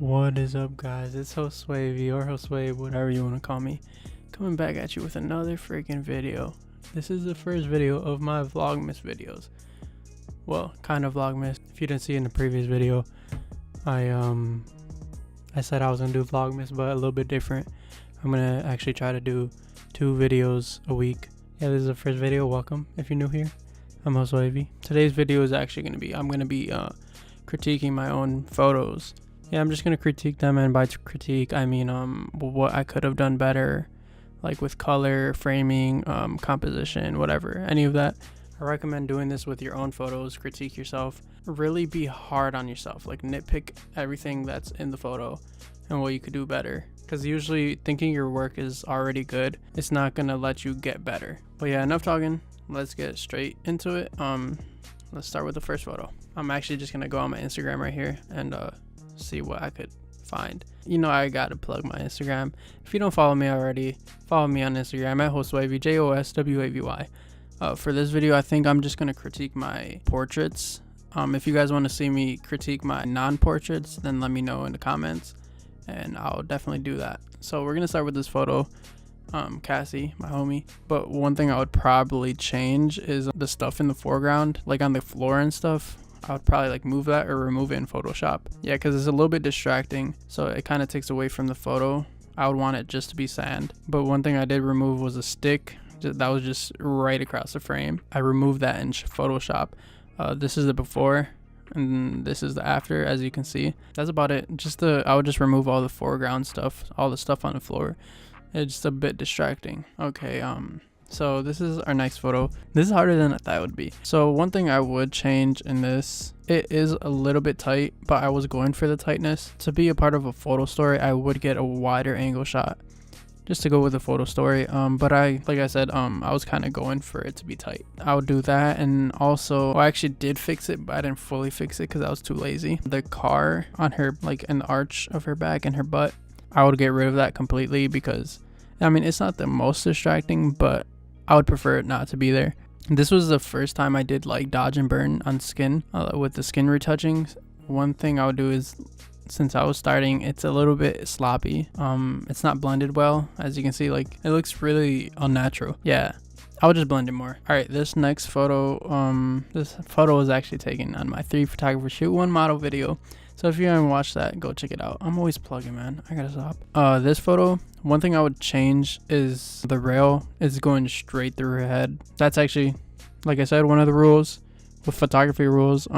What is up, guys? It's Joswavy or Joswave, whatever you want to call me, coming back at you with another freaking video. This is the first video of my Vlogmas videos. Well, kind of Vlogmas. If you didn't see in the previous video, I said I was gonna do Vlogmas, but a little bit different. I'm gonna actually try to do 2 videos a week. Yeah, this is the first video. Welcome if you're new here. I'm Joswavy. Today's video is actually I'm gonna be critiquing my own photos. Yeah, I'm just gonna critique them, and by critique I mean what I could have done better, like with color, framing, composition, whatever, any of that. I recommend doing this with your own photos. Critique yourself. Really be hard on yourself. Like nitpick everything that's in the photo and what you could do better. Because usually thinking your work is already good, it's not gonna let you get better. But yeah, enough talking. Let's get straight into it. Let's start with the first photo. I'm actually just gonna go on my Instagram right here and see what I could find. You know, I gotta plug my Instagram. If you don't follow me already, follow me on Instagram at Joswavy, Joswavy. For this video, I think I'm just gonna critique my portraits. If you guys want to see me critique my non-portraits, then let me know in the comments and I'll definitely do that. So we're gonna start with this photo. Cassie, my homie. But one thing I would probably change is the stuff in the foreground, like on the floor and stuff. I would probably like move that or remove it in Photoshop. Yeah, because it's a little bit distracting, so it kind of takes away from the photo. I would want it just to be sand. But one thing I did remove was a stick that was just right across the frame. I removed that in Photoshop. This is the before and this is the after, as you can see. That's about it. I would just remove all the foreground stuff, all the stuff on the floor. It's just a bit distracting. Okay, so this is our next photo. This is harder than I thought it would be. So one thing I would change in this, it is a little bit tight, but I was going for the tightness. To be a part of a photo story, I would get a wider angle shot just to go with the photo story. But like I said, I was kind of going for it to be tight. I would do that, and also I actually did fix it, but I didn't fully fix it because I was too lazy. The car on her, like an arch of her back and her butt, I would get rid of that completely because, I mean, it's not the most distracting, but I would prefer it not to be there. This was the first time I did like dodge and burn on skin with the skin retouching. One thing I would do is, since I was starting, it's a little bit sloppy. It's not blended well, as you can see. Like, it looks really unnatural. Yeah, I would just blend it more. All right, this next photo, this photo was actually taken on my 3 photographer shoot 1 model video. So if you haven't watched that, go check it out. I'm always plugging, man. I gotta stop. This photo, one thing I would change is the rail is going straight through her head. That's actually, like I said, one of the rules with photography rules.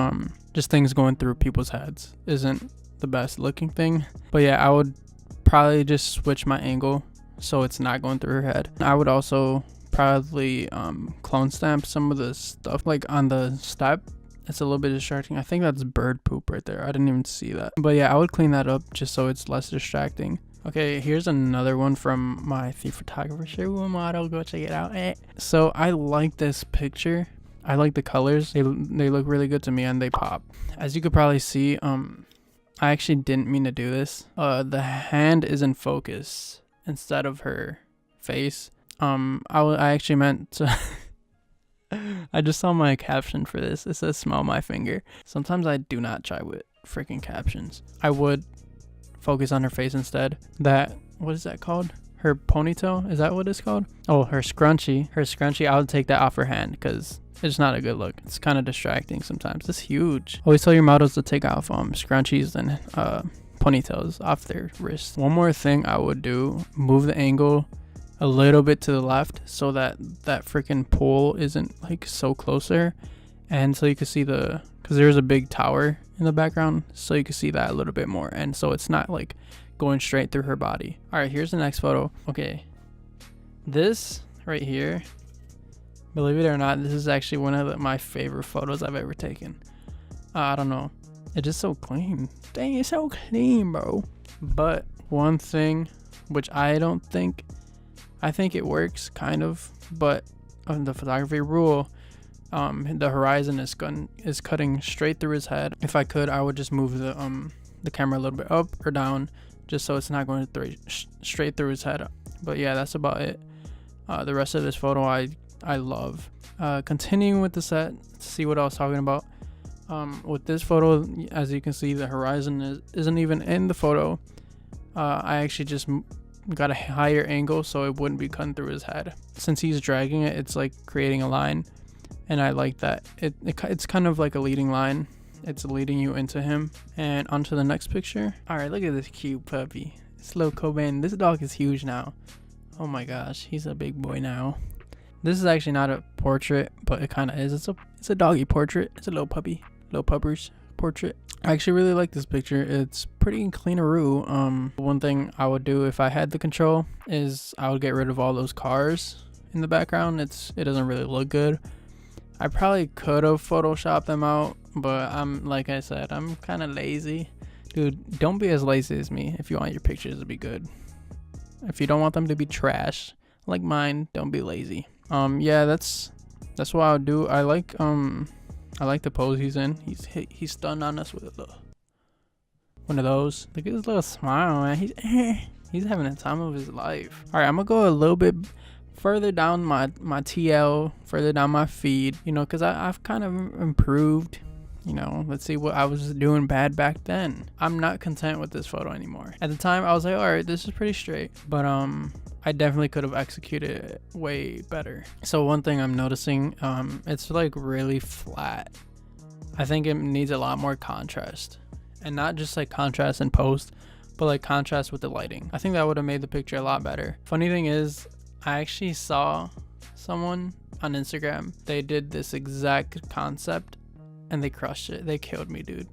Just things going through people's heads isn't the best looking thing. But yeah, I would probably just switch my angle so it's not going through her head. I would also probably clone stamp some of the stuff like on the step. It's a little bit distracting. I think that's bird poop right there. I didn't even see that. But yeah, I would clean that up just so it's less distracting. Okay, here's another one from my 3 photographer shoot 1 model. Go check it out. So I like this picture. I like the colors. They look really good to me and they pop. As you could probably see, I actually didn't mean to do this. The hand is in focus instead of her face. I actually meant to I just saw my caption for this. It says smell my finger. Sometimes I do not try with freaking captions. I would focus on her face instead. What is that called? Her ponytail? Is that what it's called? Oh, her scrunchie. Her scrunchie, I would take that off her hand because it's not a good look. It's kind of distracting sometimes. It's huge. Always tell your models to take off scrunchies and ponytails off their wrists. One more thing I would do, move the angle a little bit to the left so that freaking pool isn't like so closer, and so you can see because there's a big tower in the background, so you can see that a little bit more, and so it's not like going straight through her body. All right, here's the next photo. Okay, this right here, believe it or not, this is actually one of my favorite photos I've ever taken. I don't know, it's just so clean. Dang, it's so clean, bro. But one thing which I think it works kind of, but on the photography rule, the horizon is cutting straight through his head. If I could, I would just move the camera a little bit up or down just so it's not going straight through his head. But yeah, that's about it. The rest of this photo I love. Continuing with the set, to see what I was talking about. With this photo, as you can see, the horizon isn't even in the photo. I actually just got a higher angle so it wouldn't be cutting through his head. Since he's dragging it, it's like creating a line, and I like that. It's kind of like a leading line. It's leading you into him. And onto the next picture. All right, look at this cute puppy. It's little Cobain. This dog is huge now. Oh my gosh, he's a big boy now. This is actually not a portrait, but it kind of is. It's a doggy portrait. It's a little puppy, little puppers portrait. I actually really like this picture. It's pretty cleaneroo. One thing I would do if I had the control is I would get rid of all those cars in the background. It doesn't really look good. I probably could have photoshopped them out, but like I said, I'm kind of lazy. Dude, don't be as lazy as me if you want your pictures to be good. If you don't want them to be trash like mine, don't be lazy. Yeah, that's what I would do. I like the pose he's in. He's stunned on us with one of those. Look at his little smile, man. He's having the time of his life. All right, I'm gonna go a little bit further down my TL, further down my feed, you know, because I've kind of improved. You know, let's see what I was doing bad back then. I'm not content with this photo anymore. At the time, I was like, all right, this is pretty straight, but I definitely could have executed it way better. So one thing I'm noticing, it's like really flat. I think it needs a lot more contrast, and not just like contrast in post, but like contrast with the lighting. I think that would have made the picture a lot better. Funny thing is, I actually saw someone on Instagram. They did this exact concept and they crushed it. They killed me, dude.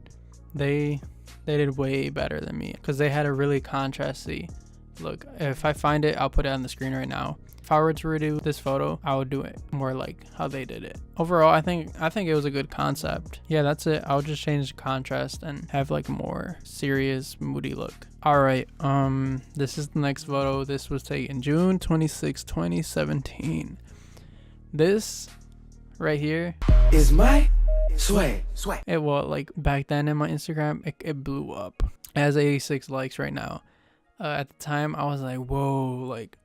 They did way better than me because they had a really contrasty look. If I find it, I'll put it on the screen right now. If I were to redo this photo, I would do it more like how they did it. Overall, I think it was a good concept. Yeah, that's it. I'll just change the contrast and have like a more serious, moody look. All right, this is the next photo. This was taken June 26, 2017. This right here is my sway. Well, like back then in my Instagram, it blew up. It has 86 likes right now. At the time, I was like, whoa, like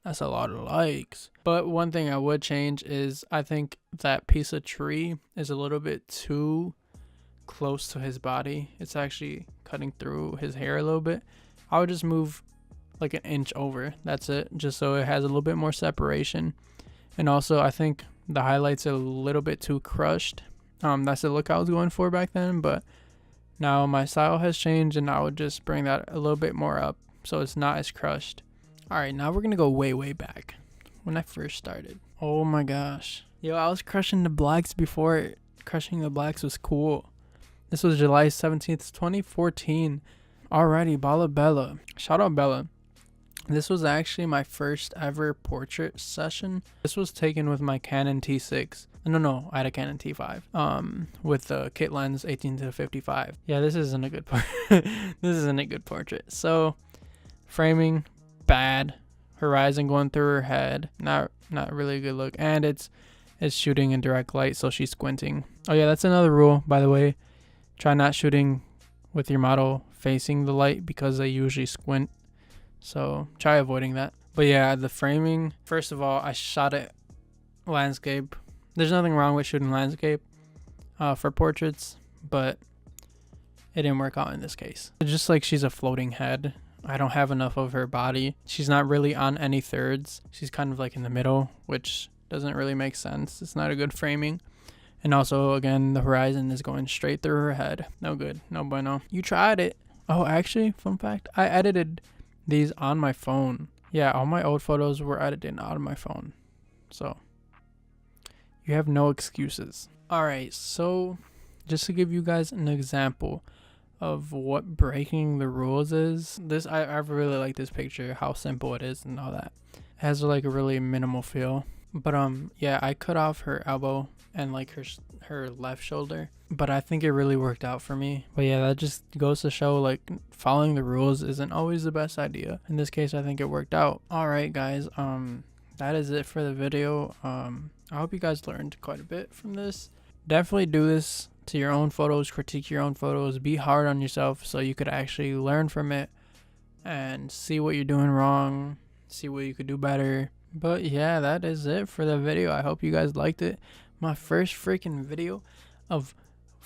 that's a lot of likes. But one thing I would change is I think that piece of tree is a little bit too close to his body. It's actually cutting through his hair a little bit. I would just move like an inch over. That's it. Just so it has a little bit more separation. And also, I think the highlights are a little bit too crushed. That's the look I was going for back then, but now my style has changed and I would just bring that a little bit more up so it's not as crushed. All right, now we're gonna go way back when I first started. Oh my gosh. Yo, I was crushing the blacks before crushing the blacks was cool. This was July 17th, 2014. Alrighty, Bella. Shout out Bella. This was actually my first ever portrait session. This was taken with my Canon T6. No, I had a Canon T5. With the kit lens 18-55. Yeah, this isn't a good portrait. So, framing bad. Horizon going through her head. Not really a good look. And it's shooting in direct light, so she's squinting. Oh yeah, that's another rule, by the way. Try not shooting with your model facing the light because they usually squint. So try avoiding that. But yeah, the framing, first of all, I shot it landscape. There's nothing wrong with shooting landscape for portraits, but it didn't work out in this case. It's just like she's a floating head. I don't have enough of her body. She's not really on any thirds. She's kind of like in the middle, which doesn't really make sense. It's not a good framing. And also, again, the horizon is going straight through her head. No good. No bueno. You tried it. Oh, actually, fun fact, I edited these on my phone. Yeah, all my old photos were edited on my phone. So, you have no excuses. Alright, so just to give you guys an example of what breaking the rules is. I really like this picture, how simple it is and all that. It has like a really minimal feel. But yeah, I cut off her elbow and like her left shoulder, but I think it really worked out for me. But yeah, that just goes to show like following the rules isn't always the best idea. In this case, I think it worked out. All right, guys, that is it for the video. I hope you guys learned quite a bit from this. Definitely do this to your own photos, critique your own photos, be hard on yourself so you could actually learn from it and see what you're doing wrong, see what you could do better. But yeah, that is it for the video. I hope you guys liked it. My first freaking video of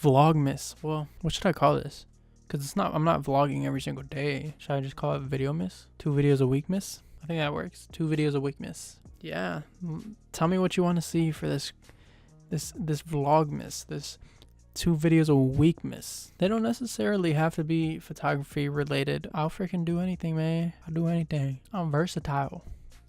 Vlogmas. Well, what should I call this? Because I'm not vlogging every single day. Should I just call it video miss? 2 videos a week miss? I think that works. 2 videos a week miss. Yeah. Tell me what you want to see for this vlogmas. This 2 videos a week miss. They don't necessarily have to be photography related. I'll freaking do anything, man. I'll do anything. I'm versatile.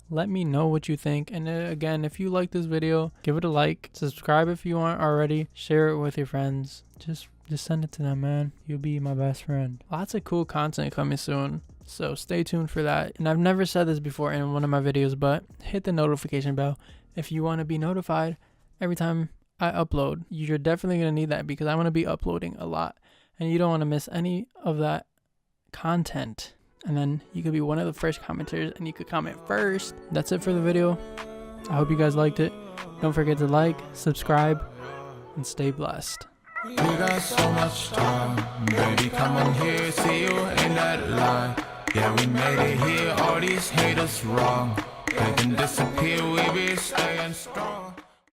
Let me know what you think. And again, if you like this video, give it a like. Subscribe if you aren't already. Share it with your friends. Just send it to them, man. You'll be my best friend. Lots of cool content coming soon, so stay tuned for that. And I've never said this before in one of my videos, but hit the notification bell if you want to be notified every time I upload. You're definitely going to need that because I'm going to be uploading a lot, and you don't want to miss any of that content. And then you could be one of the first commenters and you could comment first. That's it for the video. I hope you guys liked it. Don't forget to like, subscribe, and stay blessed. We got so much time, baby, come on here, see you in that line. Yeah, we made it here, all these haters wrong. They can disappear, we be staying strong.